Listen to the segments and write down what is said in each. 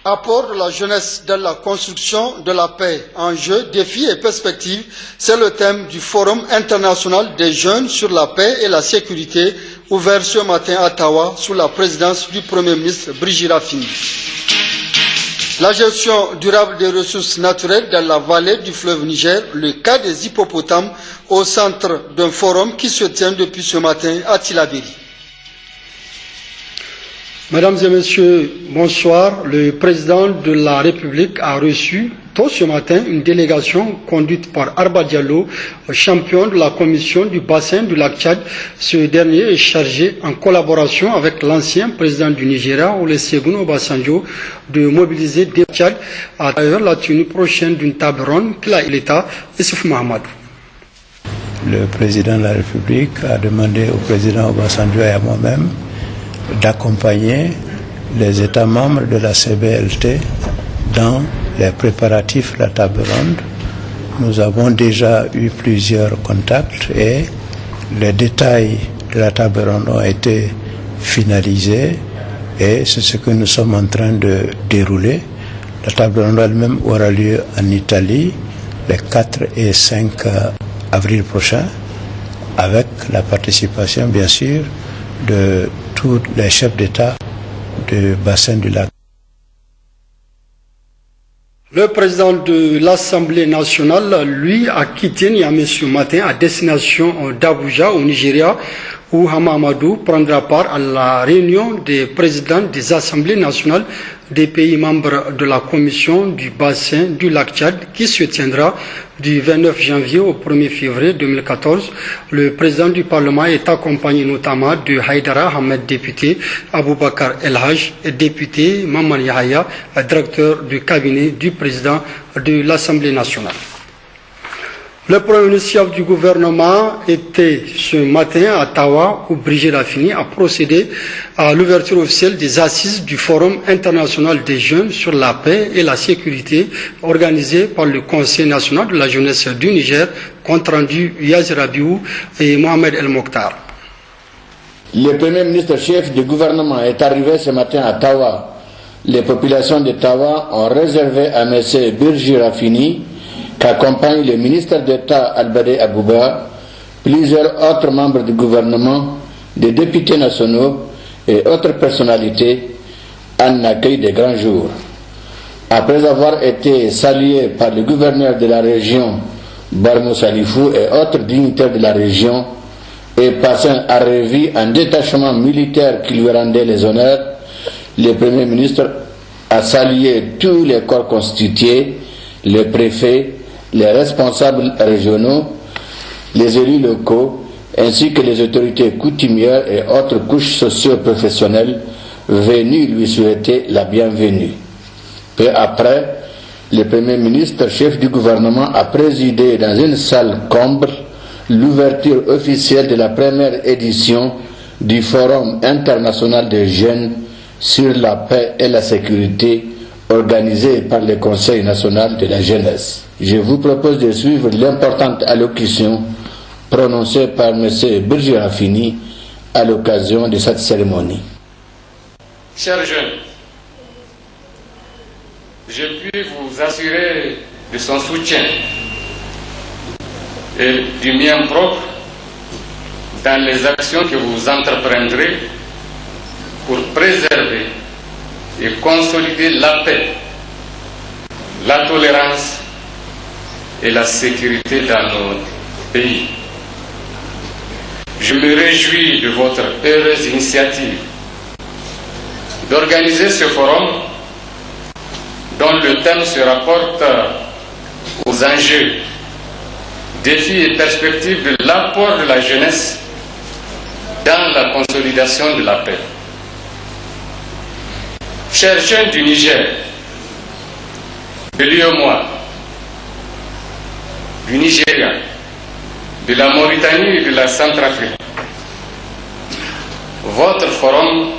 Apport de la jeunesse dans la construction de la paix, enjeux, défis et perspectives, c'est le thème du Forum international des jeunes sur la paix et la sécurité, ouvert ce matin à Tawa sous la présidence du Premier ministre Brigitte Raffini. La gestion durable des ressources naturelles dans la vallée du fleuve Niger, le cas des hippopotames au centre d'un forum qui se tient depuis ce matin à Tillabéri. Mesdames et messieurs, bonsoir. Le président de la République a reçu tôt ce matin une délégation conduite par Arba Diallo, champion de la commission du bassin du lac Tchad. Ce dernier est chargé, en collaboration avec l'ancien président du Nigeria, Olusegun Obasanjo, de mobiliser des Tchad à travers la tenue prochaine d'une table ronde qu'il a l'État Issouf Mahamadou. Le président de la République a demandé au président Obasanjo et à moi-même d'accompagner les États membres de la CBLT dans les préparatifs de la table ronde. Nous avons déjà eu plusieurs contacts et les détails de la table ronde ont été finalisés et c'est ce que nous sommes en train de dérouler. La table ronde elle-même aura lieu en Italie les 4 et 5 avril prochains avec la participation bien sûr de tous les chefs d'État du bassin du lac. Le président de l'Assemblée nationale, lui, a quitté Niamey ce matin à destination d'Abuja, au Nigeria, où Hama Amadou prendra part à la réunion des présidents des assemblées nationales des pays membres de la commission du bassin du lac Tchad qui se tiendra du 29 janvier au 1er février 2014. Le président du Parlement est accompagné notamment de Haïdara Ahmed, député, Aboubakar El Haj, député, Maman Yahaya, directeur du cabinet du président de l'Assemblée nationale. Le premier ministre du gouvernement était ce matin à Tawa où Brigitte Raffini a procédé à l'ouverture officielle des assises du Forum international des jeunes sur la paix et la sécurité organisé par le Conseil national de la jeunesse du Niger, compte rendu Yazir Rabiou et Mohamed El Mokhtar. Le premier ministre chef du gouvernement est arrivé ce matin à Tawa. Les populations de Tawa ont réservé à M. Brigitte Raffini qu'accompagne le ministre d'État Albade Abouba, plusieurs autres membres du gouvernement, des députés nationaux et autres personnalités en accueil des grands jours. Après avoir été salués par le gouverneur de la région, Barmou Salifou, et autres dignitaires de la région, et passant à revue un détachement militaire qui lui rendait les honneurs, le Premier ministre a salué tous les corps constitués, les préfets, les responsables régionaux, les élus locaux, ainsi que les autorités coutumières et autres couches socio-professionnelles venues lui souhaiter la bienvenue. Peu après, le Premier ministre, chef du gouvernement, a présidé dans une salle comble l'ouverture officielle de la première édition du Forum international des jeunes sur la paix et la sécurité organisé par le Conseil national de la jeunesse. Je vous propose de suivre l'importante allocution prononcée par M. Brigitte Raffini à l'occasion de cette cérémonie. Chers jeunes, je puis vous assurer de son soutien et du mien propre dans les actions que vous entreprendrez pour préserver et consolider la paix, la tolérance et la sécurité dans notre pays. Je me réjouis de votre heureuse initiative d'organiser ce forum dont le thème se rapporte aux enjeux, défis et perspectives de l'apport de la jeunesse dans la consolidation de la paix. Chers jeunes du Niger, de l'UEMOA, du Nigeria, de la Mauritanie et de la Centrafrique, votre forum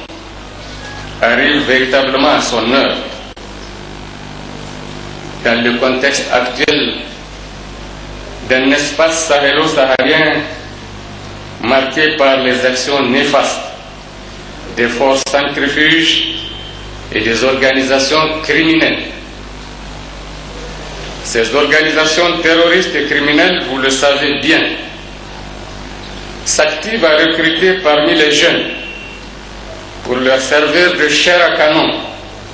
arrive véritablement à son heure dans le contexte actuel d'un espace sahélo-saharien marqué par les actions néfastes des forces centrifuges et des organisations criminelles. Ces organisations terroristes et criminelles, vous le savez bien, s'activent à recruter parmi les jeunes pour leur servir de chair à canon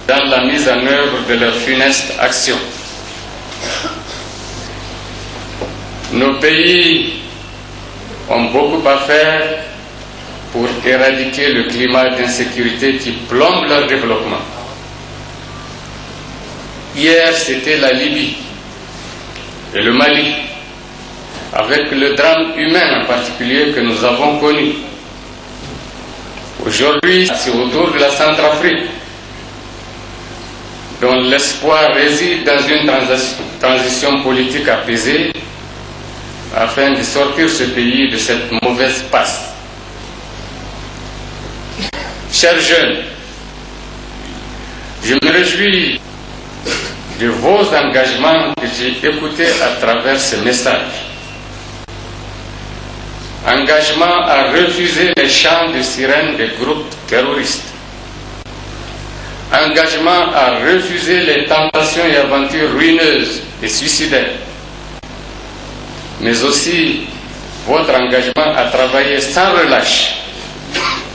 dans la mise en œuvre de leurs funestes actions. Nos pays ont beaucoup à faire pour éradiquer le climat d'insécurité qui plombe leur développement. Hier, c'était la Libye et le Mali, avec le drame humain en particulier que nous avons connu. Aujourd'hui, c'est autour de la Centrafrique, dont l'espoir réside dans une transition politique apaisée afin de sortir ce pays de cette mauvaise passe. Chers jeunes, je me réjouis de vos engagements que j'ai écoutés à travers ce message. Engagement à refuser les chants de sirènes des groupes terroristes. Engagement à refuser les tentations et aventures ruineuses et suicidaires. Mais aussi votre engagement à travailler sans relâche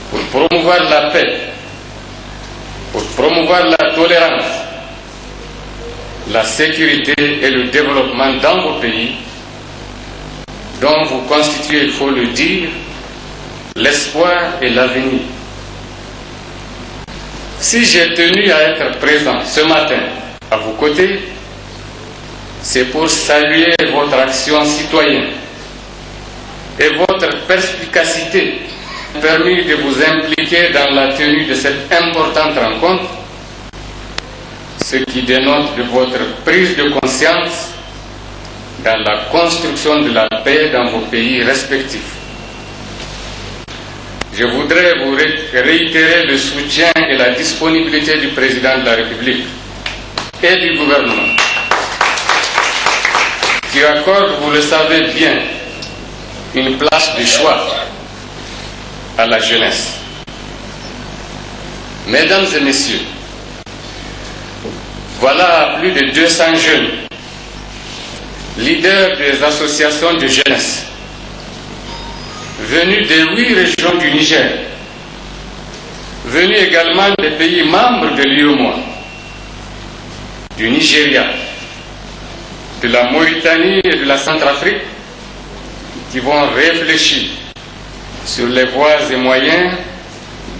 pour promouvoir la paix, pour promouvoir la tolérance, la sécurité et le développement dans vos pays, dont vous constituez, il faut le dire, l'espoir et l'avenir. Si j'ai tenu à être présent ce matin à vos côtés, c'est pour saluer votre action citoyenne et votre perspicacité permis de vous impliquer dans la tenue de cette importante rencontre, ce qui dénote de votre prise de conscience dans la construction de la paix dans vos pays respectifs. Je voudrais vous réitérer le soutien et la disponibilité du président de la République et du gouvernement, qui accorde, vous le savez bien, une place de choix à la jeunesse. Mesdames et messieurs, voilà plus de 200 jeunes, leaders des associations de jeunesse, venus des 8 régions du Niger, venus également des pays membres de l'UEMOA, du Nigeria, de la Mauritanie et de la Centrafrique, qui vont réfléchir sur les voies et moyens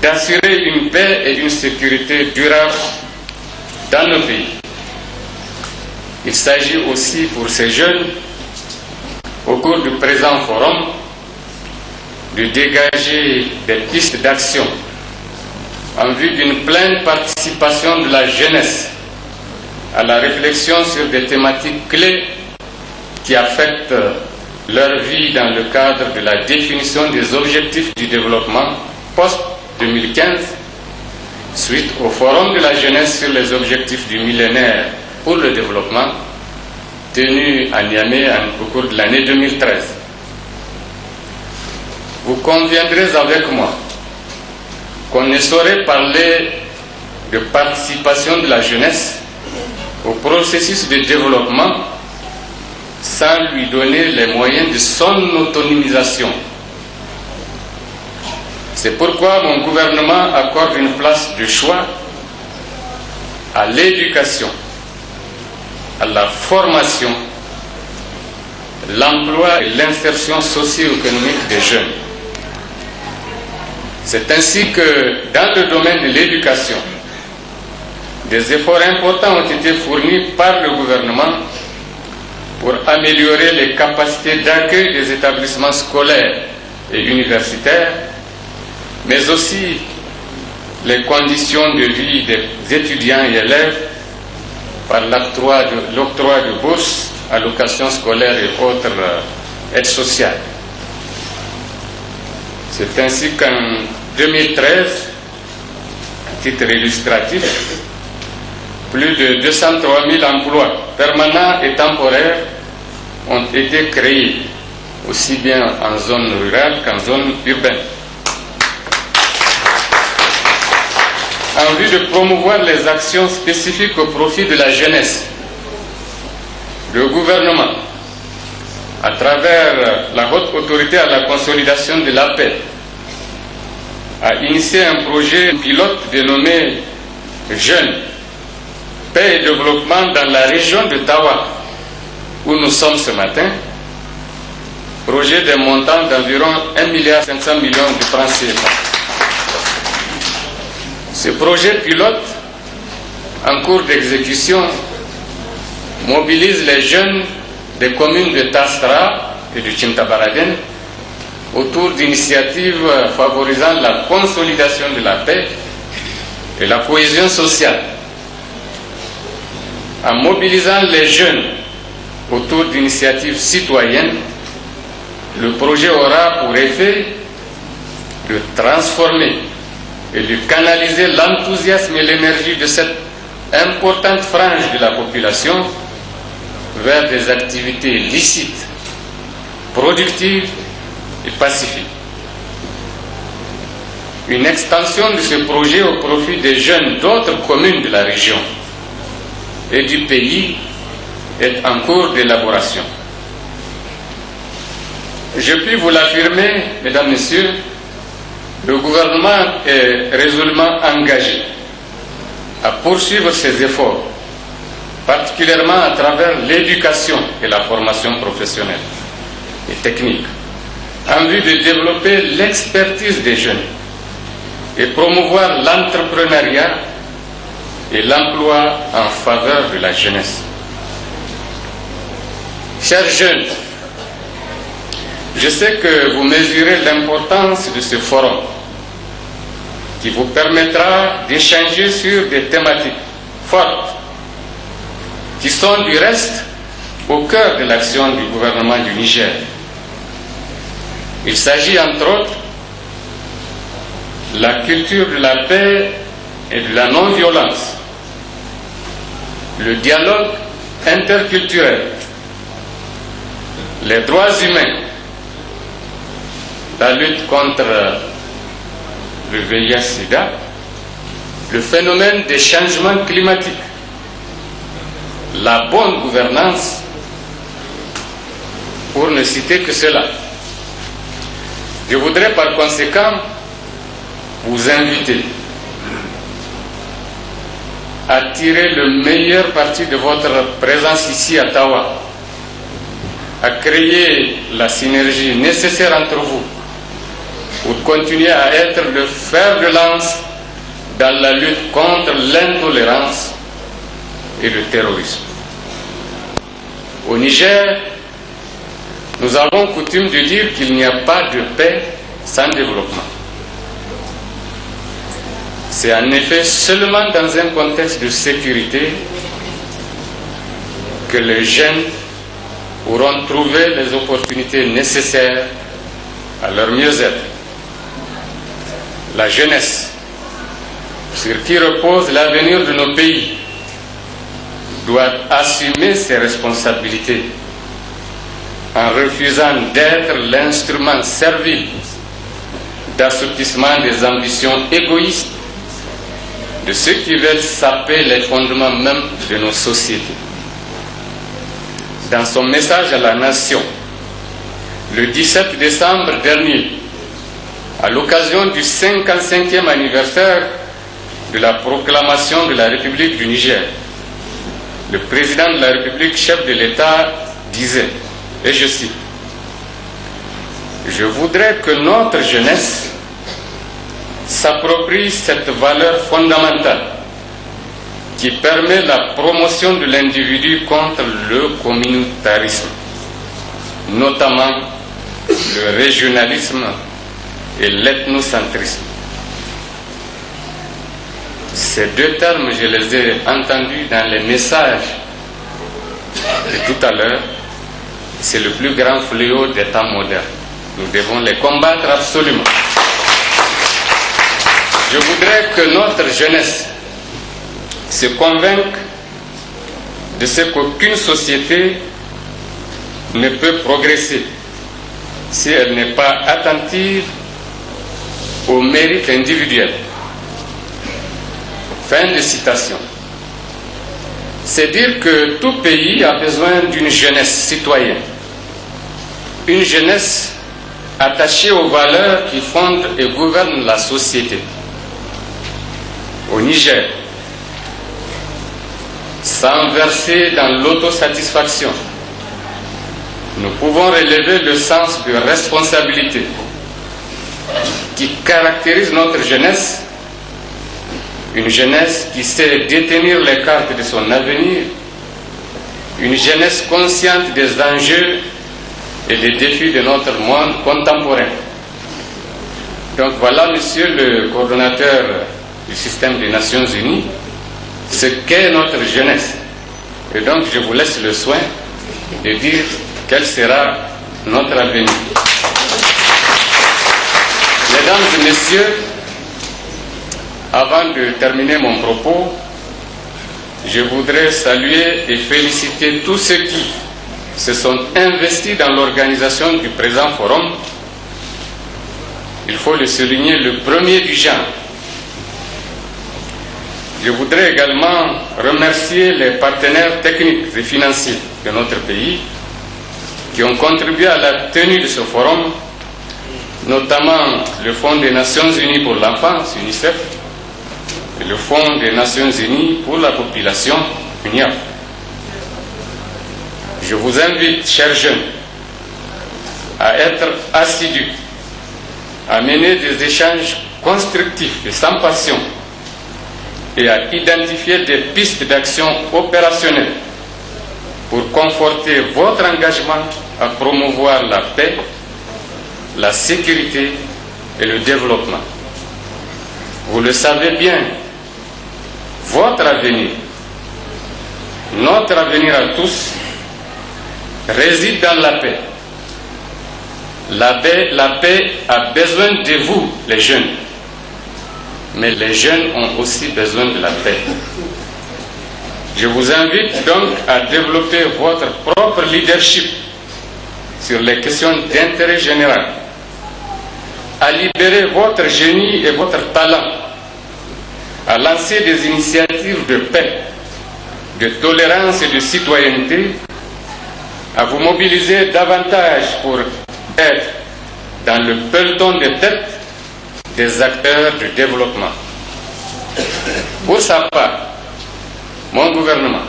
d'assurer une paix et une sécurité durable dans nos pays. Il s'agit aussi pour ces jeunes, au cours du présent forum, de dégager des pistes d'action en vue d'une pleine participation de la jeunesse à la réflexion sur des thématiques clés qui affectent leur vie dans le cadre de la définition des objectifs du développement post-2015, suite au Forum de la jeunesse sur les objectifs du millénaire pour le développement, tenu à Niamey au cours de l'année 2013. Vous conviendrez avec moi qu'on ne saurait parler de participation de la jeunesse au processus de développement sans lui donner les moyens de son autonomisation. C'est pourquoi mon gouvernement accorde une place de choix à l'éducation, à la formation, l'emploi et l'insertion socio-économique des jeunes. C'est ainsi que, dans le domaine de l'éducation, des efforts importants ont été fournis par le gouvernement pour améliorer les capacités d'accueil des établissements scolaires et universitaires, mais aussi les conditions de vie des étudiants et élèves par l'octroi de bourses, allocations scolaires et autres aides sociales. C'est ainsi qu'en 2013, à titre illustratif, plus de 203 000 emplois permanents et temporaires ont été créés, aussi bien en zone rurale qu'en zone urbaine. en vue de promouvoir les actions spécifiques au profit de la jeunesse. Le gouvernement, à travers la haute autorité à la consolidation de la paix, a initié un projet pilote dénommé Jeunes, Paix et Développement dans la région de Tawa, où nous sommes ce matin. Projet d'un montant d'environ 1,5 milliard de francs CFA. Ce projet pilote, en cours d'exécution, mobilise les jeunes des communes de Tastra et de Chintabaraden autour d'initiatives favorisant la consolidation de la paix et la cohésion sociale. En mobilisant les jeunes autour d'initiatives citoyennes, le projet aura pour effet de transformer et de canaliser l'enthousiasme et l'énergie de cette importante frange de la population vers des activités licites, productives et pacifiques. Une extension de ce projet au profit des jeunes d'autres communes de la région et du pays est en cours d'élaboration. Je puis vous l'affirmer, mesdames, messieurs, le gouvernement est résolument engagé à poursuivre ses efforts, particulièrement à travers l'éducation et la formation professionnelle et technique, en vue de développer l'expertise des jeunes et promouvoir l'entrepreneuriat et l'emploi en faveur de la jeunesse. Chers jeunes, je sais que vous mesurez l'importance de ce forum qui vous permettra d'échanger sur des thématiques fortes qui sont du reste au cœur de l'action du gouvernement du Niger. Il s'agit entre autres de la culture de la paix et de la non-violence, le dialogue interculturel, les droits humains, la lutte contre le VIH-Sida, le phénomène des changements climatiques, la bonne gouvernance, pour ne citer que cela. Je voudrais par conséquent vous inviter à tirer le meilleur parti de votre présence ici à Tawa, à créer la synergie nécessaire entre vous pour continuer à être le fer de lance dans la lutte contre l'intolérance et le terrorisme. Au Niger, nous avons coutume de dire qu'il n'y a pas de paix sans développement. C'est en effet seulement dans un contexte de sécurité que les jeunes pourront trouver les opportunités nécessaires à leur mieux-être. La jeunesse, sur qui repose l'avenir de nos pays, doit assumer ses responsabilités en refusant d'être l'instrument servile d'assouplissement des ambitions égoïstes de ceux qui veulent saper les fondements même de nos sociétés. Dans son message à la nation, le 17 décembre dernier, à l'occasion du 55e anniversaire de la proclamation de la République du Niger, le président de la République, chef de l'État, disait, et je cite, « Je voudrais que notre jeunesse s'approprie cette valeur fondamentale qui permet la promotion de l'individu contre le communautarisme, notamment le régionalisme et l'ethnocentrisme. » Ces deux termes, je les ai entendus dans les messages de tout à l'heure. C'est le plus grand fléau des temps modernes. Nous devons les combattre absolument. Je voudrais que notre jeunesse se convainque de ce qu'aucune société ne peut progresser si elle n'est pas attentive au mérite individuel, Fin de citation. C'est dire que tout pays a besoin d'une jeunesse citoyenne, une jeunesse attachée aux valeurs qui fondent et gouvernent la société. Au Niger, sans verser dans l'autosatisfaction, nous pouvons relever le sens de responsabilité qui caractérise notre jeunesse, une jeunesse qui sait détenir les cartes de son avenir, une jeunesse consciente des enjeux et des défis de notre monde contemporain. Donc voilà, monsieur le coordonnateur du système des Nations Unies, ce qu'est notre jeunesse. Et donc je vous laisse le soin de dire quel sera notre avenir. Mesdames et messieurs, avant de terminer mon propos, je voudrais saluer et féliciter tous ceux qui se sont investis dans l'organisation du présent forum. Il faut le souligner, le premier du genre. Je voudrais également remercier les partenaires techniques et financiers de notre pays qui ont contribué à la tenue de ce forum, notamment le Fonds des Nations Unies pour l'enfance, UNICEF, et le Fonds des Nations Unies pour la population, UNIAP. Je vous invite, chers jeunes, à être assidus, à mener des échanges constructifs et sans passion, et à identifier des pistes d'action opérationnelles pour conforter votre engagement à promouvoir la paix, la sécurité et le développement. Vous le savez bien, votre avenir, notre avenir à tous, réside dans la paix. La paix a besoin de vous, les jeunes. Mais les jeunes ont aussi besoin de la paix. Je vous invite donc à développer votre propre leadership sur les questions d'intérêt général, à libérer votre génie et votre talent, à lancer des initiatives de paix, de tolérance et de citoyenneté, à vous mobiliser davantage pour être dans le peloton de tête des acteurs du développement. Pour sa part, mon gouvernement,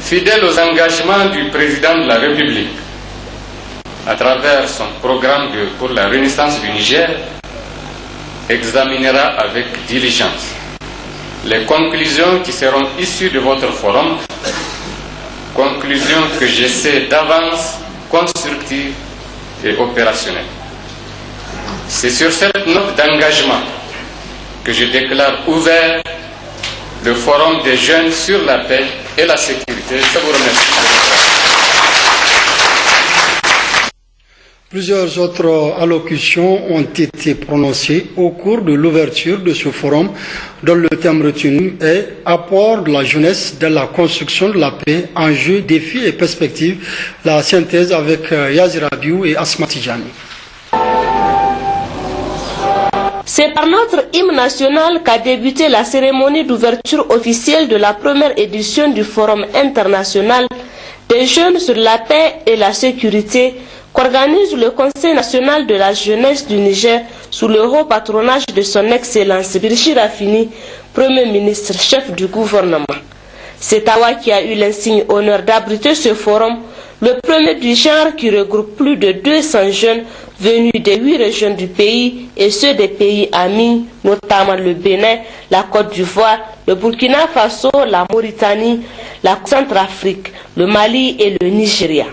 fidèle aux engagements du président de la République, à travers son programme pour la renaissance du Niger, examinera avec diligence les conclusions qui seront issues de votre forum, conclusions que je sais d'avance constructives et opérationnelles. C'est sur cette note d'engagement que je déclare ouvert le Forum des jeunes sur la paix et la sécurité. Je vous remercie. Plusieurs autres allocutions ont été prononcées au cours de l'ouverture de ce forum, dont le thème retenu est « Apport de la jeunesse dans la construction de la paix, enjeux, défis et perspectives », la synthèse avec Yazir Abiou et Asma Tijani. C'est par notre hymne national qu'a débuté la cérémonie d'ouverture officielle de la première édition du Forum international des jeunes sur la paix et la sécurité qu'organise le Conseil national de la jeunesse du Niger sous le haut patronage de son Excellence Birji Rafini, Premier ministre chef du gouvernement. C'est Tawa qui a eu l'insigne honneur d'abriter ce forum, le premier du genre qui regroupe plus de 200 jeunes venus des 8 régions du pays et ceux des pays amis, notamment le Bénin, la Côte d'Ivoire, le Burkina Faso, la Mauritanie, la Centrafrique, le Mali et le Nigeria.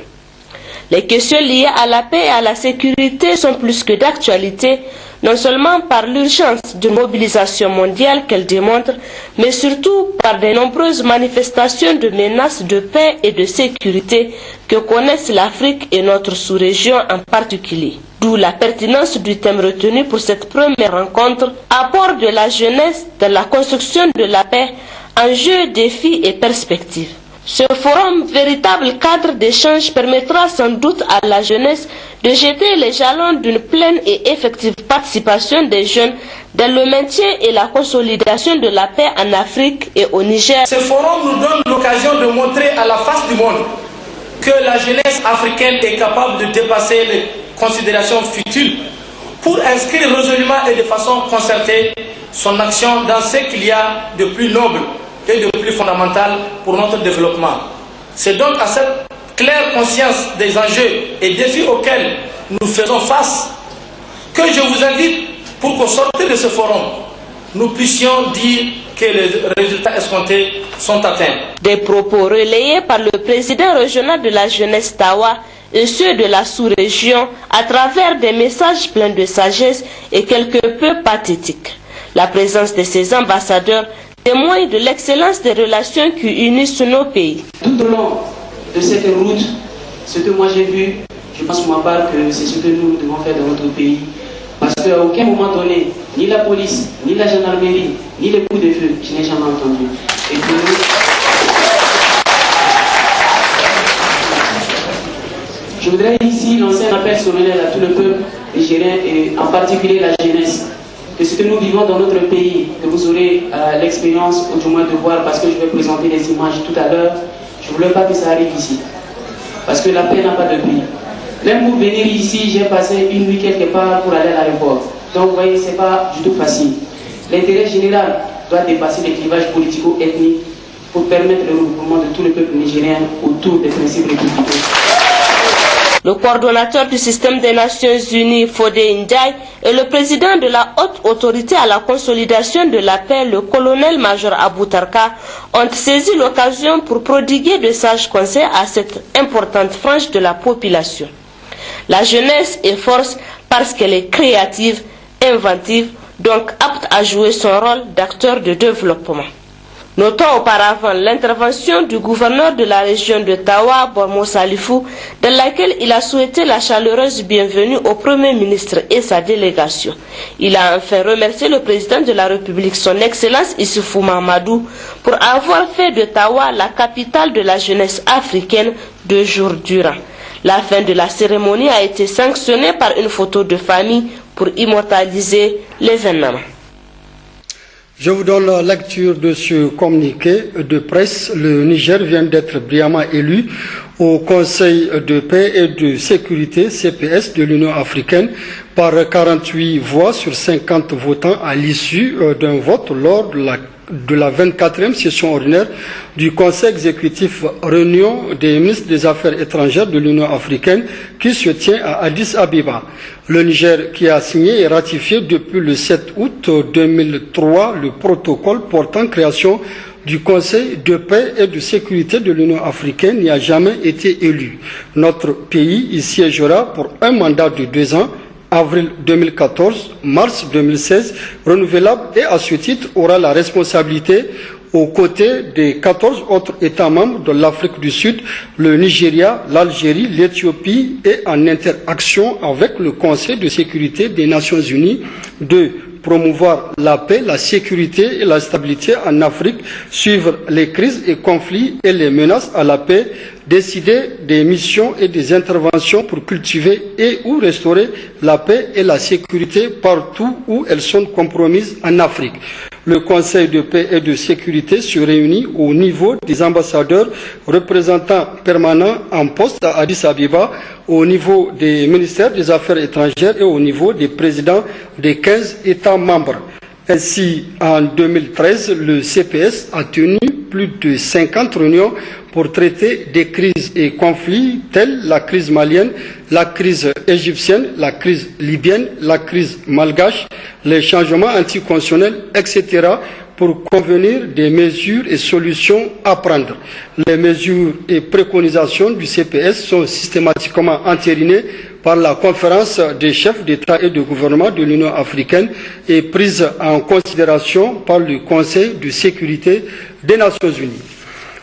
Les questions liées à la paix et à la sécurité sont plus que d'actualité, non seulement par l'urgence d'une mobilisation mondiale qu'elle démontre, mais surtout par de nombreuses manifestations de menaces de paix et de sécurité que connaissent l'Afrique et notre sous-région en particulier. D'où la pertinence du thème retenu pour cette première rencontre, apport de la jeunesse dans la construction de la paix, enjeux, défis et perspectives. Ce forum, véritable cadre d'échange, permettra sans doute à la jeunesse de jeter les jalons d'une pleine et effective participation des jeunes dans le maintien et la consolidation de la paix en Afrique et au Niger. Ce forum nous donne l'occasion de montrer à la face du monde que la jeunesse africaine est capable de dépasser les considérations futiles pour inscrire résolument et de façon concertée son action dans ce qu'il y a de plus noble et de plus fondamental pour notre développement. C'est donc à cette claire conscience des enjeux et défis auxquels nous faisons face que je vous invite pour qu'au sortir de ce forum, nous puissions dire que les résultats escomptés sont atteints. Des propos relayés par le président régional de la jeunesse Tawa et ceux de la sous-région à travers des messages pleins de sagesse et quelque peu pathétiques. La présence de ces ambassadeurs témoigne de l'excellence des relations qui unissent nos pays. Tout au long de cette route, ce que moi j'ai vu, je pense pour ma part que c'est ce que nous devons faire dans notre pays. Parce qu'à aucun moment donné, ni la police, ni la gendarmerie, ni les coups de feu, je n'ai jamais entendu. Et que je voudrais ici lancer un appel solennel à tout le peuple nigérien et en particulier la jeunesse. Que ce que nous vivons dans notre pays, que vous aurez l'expérience ou du moins de voir, parce que je vais présenter des images tout à l'heure, je ne voulais pas que ça arrive ici. Parce que la paix n'a pas de prix. Même pour venir ici, j'ai passé une nuit quelque part pour aller à l'aéroport. Donc vous voyez, ce n'est pas du tout facile. L'intérêt général doit dépasser les clivages politico-ethniques pour permettre le regroupement de tout le peuple nigérien autour des principes républicains. Le coordonnateur du système des Nations Unies, Fodé Ndiaye, et le président de la haute autorité à la consolidation de la paix, le colonel-major Abou Tarka, ont saisi l'occasion pour prodiguer de sages conseils à cette importante frange de la population. La jeunesse est force parce qu'elle est créative, inventive, donc apte à jouer son rôle d'acteur de développement. Notons auparavant l'intervention du gouverneur de la région de Tawa, Bormo Salifou, dans laquelle il a souhaité la chaleureuse bienvenue au Premier ministre et sa délégation. Il a enfin remercié le président de la République, son Excellence Issoufou Mahamadou, pour avoir fait de Tawa la capitale de la jeunesse africaine 2 jours durant. La fin de la cérémonie a été sanctionnée par une photo de famille pour immortaliser l'événement. Je vous donne la lecture de ce communiqué de presse. Le Niger vient d'être brillamment élu au Conseil de paix et de sécurité CPS de l'Union africaine par 48 voix sur 50 votants à l'issue d'un vote lors de la 24e session ordinaire du Conseil exécutif réunion des ministres des Affaires étrangères de l'Union africaine qui se tient à Addis Abeba. Le Niger qui a signé et ratifié depuis le 7 août 2003 le protocole portant création du Conseil de paix et de sécurité de l'Union africaine n'y a jamais été élu. Notre pays y siégera pour un mandat de 2 ans, avril 2014, mars 2016, renouvelable et à ce titre aura la responsabilité aux côtés des 14 autres États membres de l'Afrique du Sud, le Nigeria, l'Algérie, l'Éthiopie et en interaction avec le Conseil de sécurité des Nations Unies de promouvoir la paix, la sécurité et la stabilité en Afrique, suivre les crises et conflits et les menaces à la paix, décider des missions et des interventions pour cultiver et ou restaurer la paix et la sécurité partout où elles sont compromises en Afrique. Le Conseil de paix et de sécurité se réunit au niveau des ambassadeurs, représentants permanents en poste à Addis Abeba, au niveau des ministères des Affaires étrangères et au niveau des présidents des 15 États membres. Ainsi, en 2013, le CPS a tenu plus de 50 réunions pour traiter des crises et conflits tels la crise malienne, la crise égyptienne, la crise libyenne, la crise malgache, les changements anticonstitutionnels, etc., pour convenir des mesures et solutions à prendre. Les mesures et préconisations du CPS sont systématiquement entérinées par la conférence des chefs d'État et de gouvernement de l'Union africaine et prises en considération par le Conseil de sécurité des Nations Unies.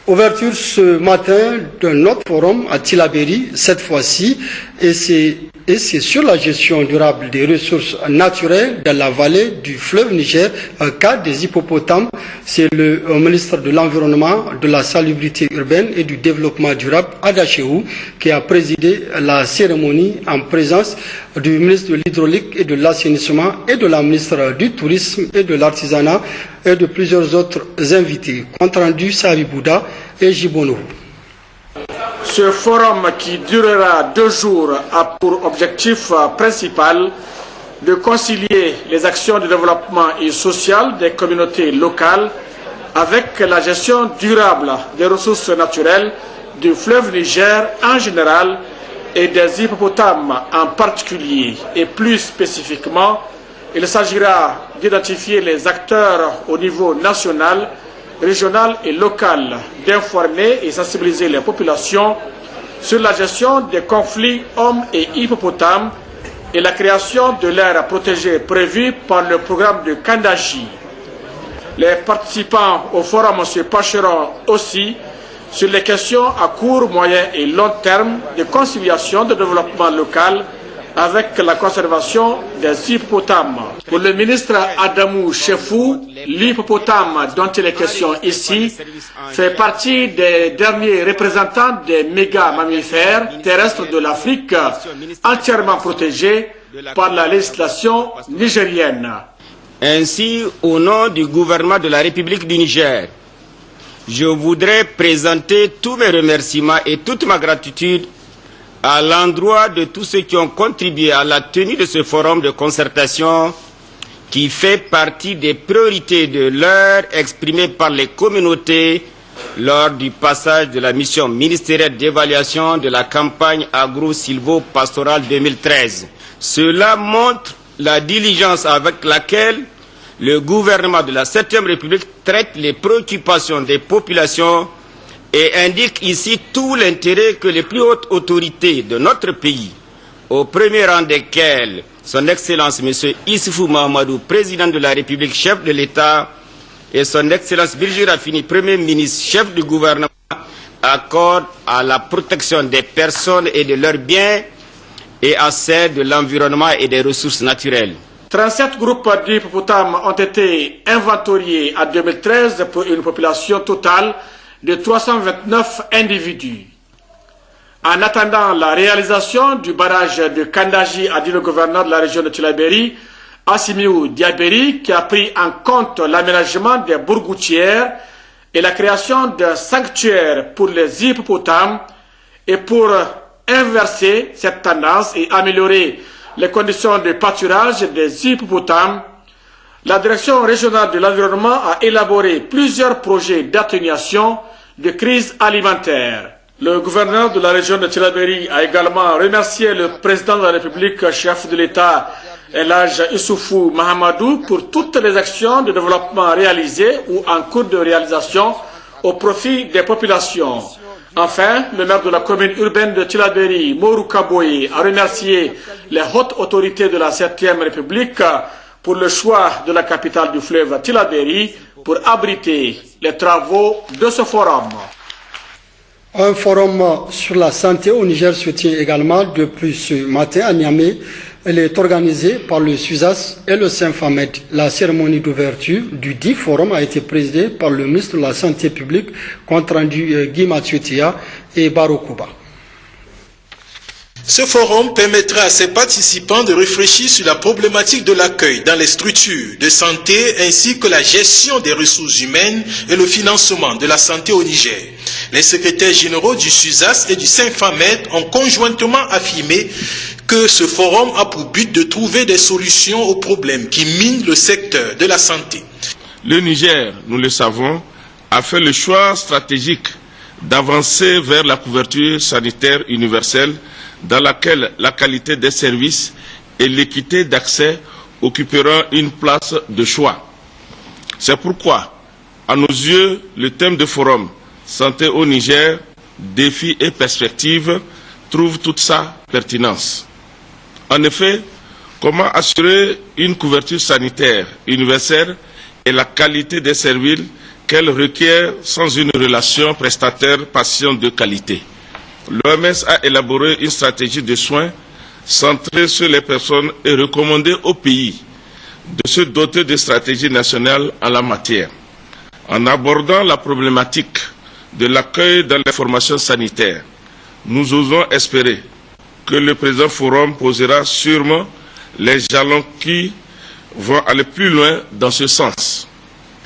Ouverture ce matin d'un autre forum à Tillabéri, cette fois-ci, et c'est sur la gestion durable des ressources naturelles dans la vallée du fleuve Niger, cas des hippopotames. C'est le ministre de l'Environnement, de la Salubrité urbaine et du Développement durable, Ada Chehou, qui a présidé la cérémonie en présence du ministre de l'Hydraulique et de l'Assainissement et de la ministre du Tourisme et de l'Artisanat et de plusieurs autres invités. Compte rendu Savi Bouda et Jibono. Ce forum qui durera 2 jours a pour objectif principal de concilier les actions de développement et social des communautés locales avec la gestion durable des ressources naturelles du fleuve Niger en général et des hippopotames en particulier. Et plus spécifiquement, il s'agira d'identifier les acteurs au niveau national, régional et local, d'informer et sensibiliser les populations sur la gestion des conflits hommes et hippopotames et la création de l'aire protégée prévue par le programme de Kandaji. Les participants au forum se pencheront aussi sur les questions à court, moyen et long terme de conciliation de développement local avec la conservation des hippopotames. Pour le ministre Adamou Chefou, l'hippopotame dont il est question ici fait partie des derniers représentants des méga-mammifères terrestres de l'Afrique, entièrement protégés par la législation nigérienne. Ainsi, au nom du gouvernement de la République du Niger, je voudrais présenter tous mes remerciements et toute ma gratitude à l'endroit de tous ceux qui ont contribué à la tenue de ce forum de concertation qui fait partie des priorités de l'heure exprimées par les communautés lors du passage de la mission ministérielle d'évaluation de la campagne agro-silvo-pastorale 2013. Cela montre la diligence avec laquelle le gouvernement de la 7e République traite les préoccupations des populations et indique ici tout l'intérêt que les plus hautes autorités de notre pays, au premier rang desquelles son Excellence M. Issoufou Mahamadou, président de la République, chef de l'État, et son Excellence Birji Rafini, Premier ministre, chef du gouvernement, accordent à la protection des personnes et de leurs biens et à celle de l'environnement et des ressources naturelles. 37 groupes d'hippopotames ont été inventoriés en 2013 pour une population totale de 329 individus. En attendant la réalisation du barrage de Kandaji, a dit le gouverneur de la région de Tillabéri, Assimiou Diabéri, qui a pris en compte l'aménagement des bourgoutières et la création d'un sanctuaire pour les hippopotames, et pour inverser cette tendance et améliorer les conditions de pâturage des hippopotames, la direction régionale de l'environnement a élaboré plusieurs projets d'atténuation de crise alimentaire. Le gouverneur de la région de Tillabéri a également remercié le président de la République, chef de l'État, El Hadj Issoufou Mahamadou, pour toutes les actions de développement réalisées ou en cours de réalisation au profit des populations. Enfin, le maire de la commune urbaine de Tillabéri, Morou Kaboye, a remercié les hautes autorités de la 7e République pour le choix de la capitale du fleuve Tillabéri pour abriter les travaux de ce forum. Un forum sur la santé au Niger se tient également depuis ce matin à Niamey. Elle est organisée par le SUSAS et le Saint-Famed. La cérémonie d'ouverture du dit forum a été présidée par le ministre de la Santé publique, compte rendu Guy Mathieu Tia et Baroukouba. Ce forum permettra à ses participants de réfléchir sur la problématique de l'accueil dans les structures de santé ainsi que la gestion des ressources humaines et le financement de la santé au Niger. Les secrétaires généraux du SUSAS et du Saint-Famed ont conjointement affirmé que ce forum a pour but de trouver des solutions aux problèmes qui minent le secteur de la santé. Le Niger, nous le savons, a fait le choix stratégique d'avancer vers la couverture sanitaire universelle dans laquelle la qualité des services et l'équité d'accès occuperont une place de choix. C'est pourquoi, à nos yeux, le thème de forum « Santé au Niger, défis et perspectives » trouve toute sa pertinence. En effet, comment assurer une couverture sanitaire universelle et la qualité des services qu'elle requiert sans une relation prestataire-patient de qualité. L'OMS a élaboré une stratégie de soins centrée sur les personnes et recommandé aux pays de se doter de stratégies nationales en la matière. En abordant la problématique de l'accueil dans les formations sanitaires, nous osons espérer que le présent forum posera sûrement les jalons qui vont aller plus loin dans ce sens.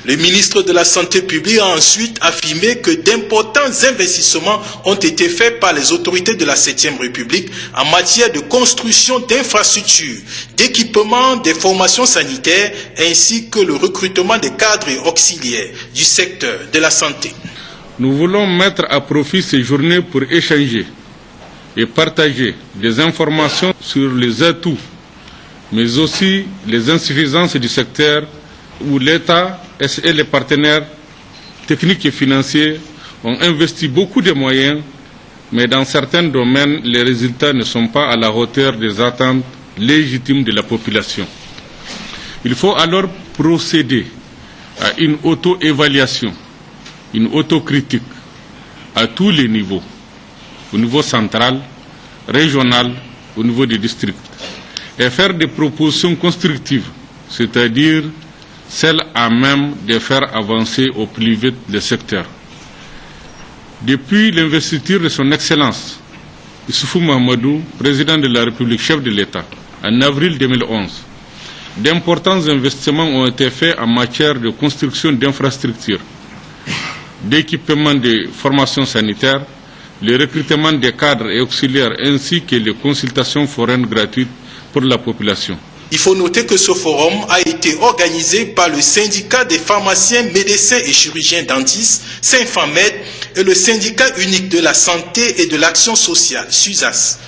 Le ministre de la Santé publique a ensuite affirmé que d'importants investissements ont été faits par les autorités de la 7e République en matière de construction d'infrastructures, d'équipement, des formations sanitaires ainsi que le recrutement des cadres auxiliaires du secteur de la santé. Nous voulons mettre à profit ces journées pour échanger et partager des informations sur les atouts, mais aussi les insuffisances du secteur où l'État et les partenaires techniques et financiers ont investi beaucoup de moyens, mais dans certains domaines, les résultats ne sont pas à la hauteur des attentes légitimes de la population. Il faut alors procéder à une auto-évaluation, une autocritique à tous les niveaux, au niveau central, régional, au niveau des districts, et faire des propositions constructives, c'est-à-dire celles à même de faire avancer au plus vite le secteur. Depuis l'investiture de son Excellence, Issoufou Mahamadou, président de la République, chef de l'État, en avril 2011, d'importants investissements ont été faits en matière de construction d'infrastructures, d'équipement de formations sanitaires, le recrutement des cadres et auxiliaires ainsi que les consultations foraines gratuites pour la population. Il faut noter que ce forum a été organisé par le syndicat des pharmaciens, médecins et chirurgiens dentistes, Saint-Famed, et le syndicat unique de la santé et de l'action sociale, SUSAS.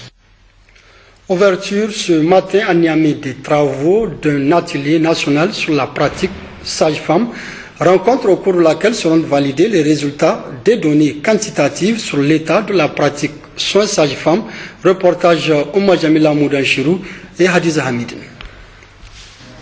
Ouverture ce matin à Niamey des travaux d'un atelier national sur la pratique sage-femme, rencontre au cours de laquelle seront validés les résultats des données quantitatives sur l'état de la pratique soins sage-femme. Reportage Oumar Jamila Moudanchirou et Hadiza Hamid.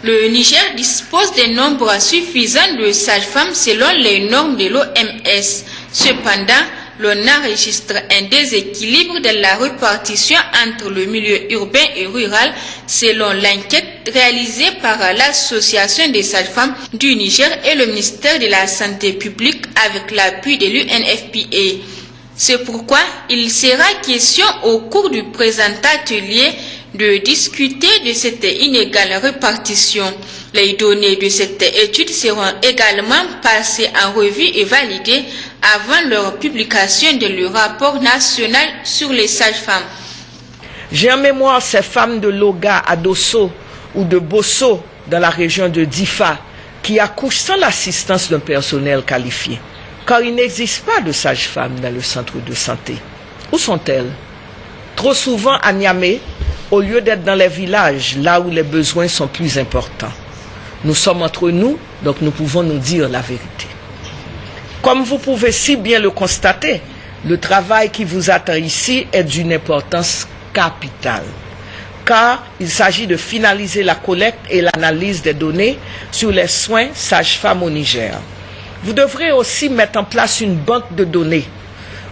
Le Niger dispose d'un nombre suffisant de sages-femmes selon les normes de l'OMS. Cependant, l'on enregistre un déséquilibre de la répartition entre le milieu urbain et rural selon l'enquête réalisée par l'Association des sages-femmes du Niger et le ministère de la Santé publique avec l'appui de l'UNFPA. C'est pourquoi il sera question au cours du présent atelier de discuter de cette inégale répartition. Les données de cette étude seront également passées en revue et validées avant leur publication de le rapport national sur les sages-femmes. J'ai en mémoire ces femmes de Loga à Dosso ou de Bosso dans la région de Difa qui accouchent sans l'assistance d'un personnel qualifié, car il n'existe pas de sages-femmes dans le centre de santé. Où sont-elles? Trop souvent à Niamey, au lieu d'être dans les villages, là où les besoins sont plus importants. Nous sommes entre nous, donc nous pouvons nous dire la vérité. Comme vous pouvez si bien le constater, le travail qui vous attend ici est d'une importance capitale, car il s'agit de finaliser la collecte et l'analyse des données sur les soins sages-femmes au Niger. Vous devrez aussi mettre en place une banque de données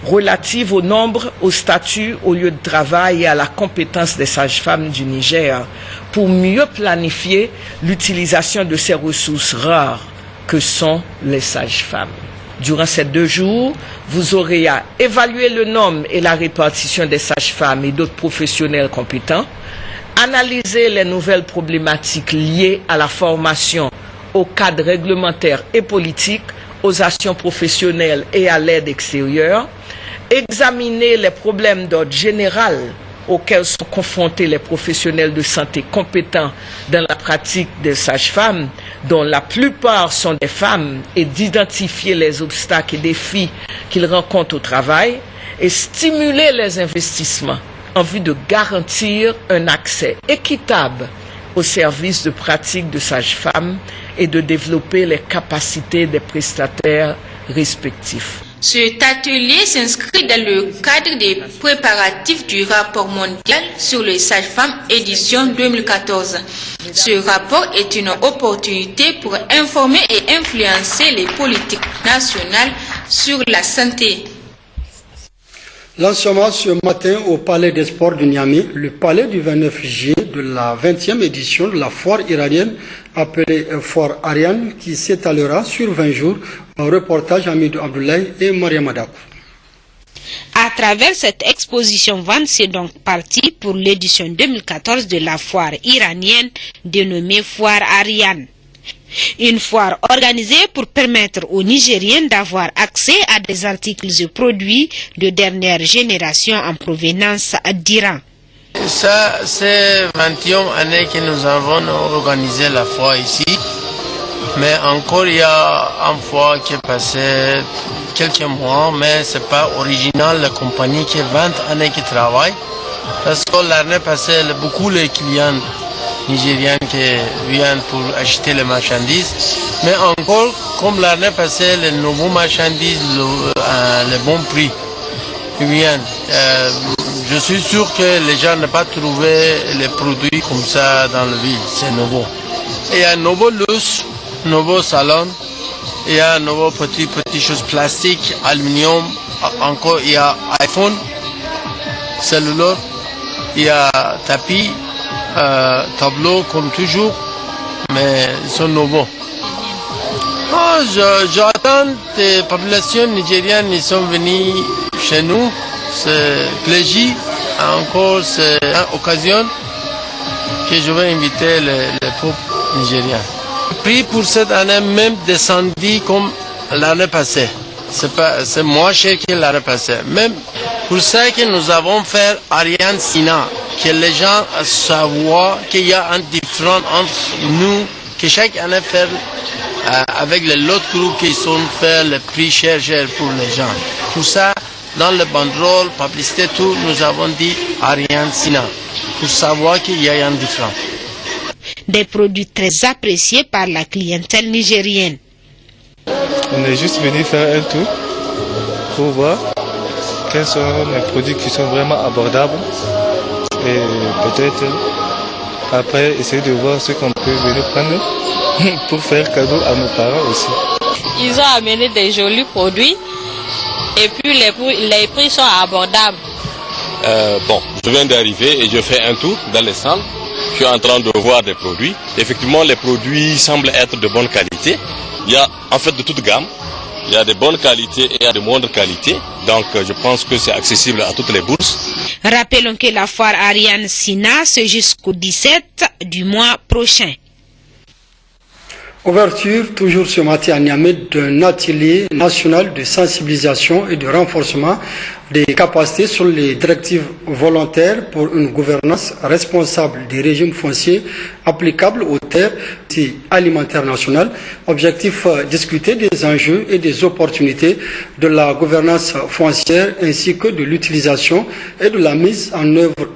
relative au nombre, au statut, au lieu de travail et à la compétence des sages-femmes du Niger pour mieux planifier l'utilisation de ces ressources rares que sont les sages-femmes. Durant ces 2 jours, vous aurez à évaluer le nombre et la répartition des sages-femmes et d'autres professionnels compétents, analyser les nouvelles problématiques liées à la formation, au cadre réglementaire et politique, aux actions professionnelles et à l'aide extérieure, examiner les problèmes d'ordre général auxquels sont confrontés les professionnels de santé compétents dans la pratique des sages-femmes, dont la plupart sont des femmes, et d'identifier les obstacles et défis qu'ils rencontrent au travail, et stimuler les investissements en vue de garantir un accès équitable aux services de pratique de sages-femmes et de développer les capacités des prestataires respectifs. Cet atelier s'inscrit dans le cadre des préparatifs du rapport mondial sur les sages-femmes édition 2014. Ce rapport est une opportunité pour informer et influencer les politiques nationales sur la santé. Lancement ce matin au Palais des Sports de Niamey, le palais du 29 juillet de la 20e édition de la foire iranienne appelée Foire Ariane qui s'étalera sur 20 jours. Un reportage Hamidou Abdoulaye et Mariam Adakou. À travers cette exposition vente, c'est donc parti pour l'édition 2014 de la foire iranienne dénommée Foire Ariane. Une foire organisée pour permettre aux Nigériens d'avoir accès à des articles et produits de dernière génération en provenance d'Iran. Ça, c'est 21e année que nous avons organisé la foire ici. Mais encore, il y a une fois qui est passé quelques mois, mais ce n'est pas original, la compagnie qui est 20 années qui travaille. Parce que l'année passée, beaucoup de clients nigériens qui viennent pour acheter les marchandises. Mais encore, comme l'année passée, les nouveaux marchandises, le bon prix, viennent. Je suis sûr que les gens n'ont pas trouvé les produits comme ça dans la ville. C'est nouveau. Il y a un nouveau luxe, nouveau salon, il y a un nouveau petit choses plastiques, aluminium, encore il y a iPhone, cellulaire, il y a tapis, tableau comme toujours, mais ils sont nouveaux. J'attends des populations nigériennes, ils sont venus chez nous, c'est plaisir, encore c'est une occasion que je vais inviter les peuples nigériens. Le prix pour cette année même descendu comme l'année passée. C'est moins cher que l'année passée. Même pour ça que nous avons fait Ariane Sina, que les gens savent qu'il y a un différent entre nous, que chaque année fait avec les autres groupes qui sont fait le prix cher pour les gens. Pour ça, dans le banderole, publicité, tout, nous avons dit Ariane Sina, pour savoir qu'il y a un différent. Des produits très appréciés par la clientèle nigérienne. On est juste venu faire un tour pour voir quels sont les produits qui sont vraiment abordables et peut-être après essayer de voir ce qu'on peut venir prendre pour faire cadeau à nos parents aussi. Ils ont amené des jolis produits et puis les prix sont abordables. Je viens d'arriver et je fais un tour dans les salles. Je suis en train de voir des produits. Effectivement, les produits semblent être de bonne qualité. Il y a en fait de toute gamme. Il y a de bonnes qualités et il y a de moindres qualités. Donc, je pense que c'est accessible à toutes les bourses. Rappelons que la foire Ariane Sina, c'est jusqu'au 17 du mois prochain. Ouverture, toujours ce matin à Niamey, d'un atelier national de sensibilisation et de renforcement des capacités sur les directives volontaires pour une gouvernance responsable des régimes fonciers applicables aux terres alimentaires nationales. Objectif, discuter des enjeux et des opportunités de la gouvernance foncière ainsi que de l'utilisation et de la mise en œuvre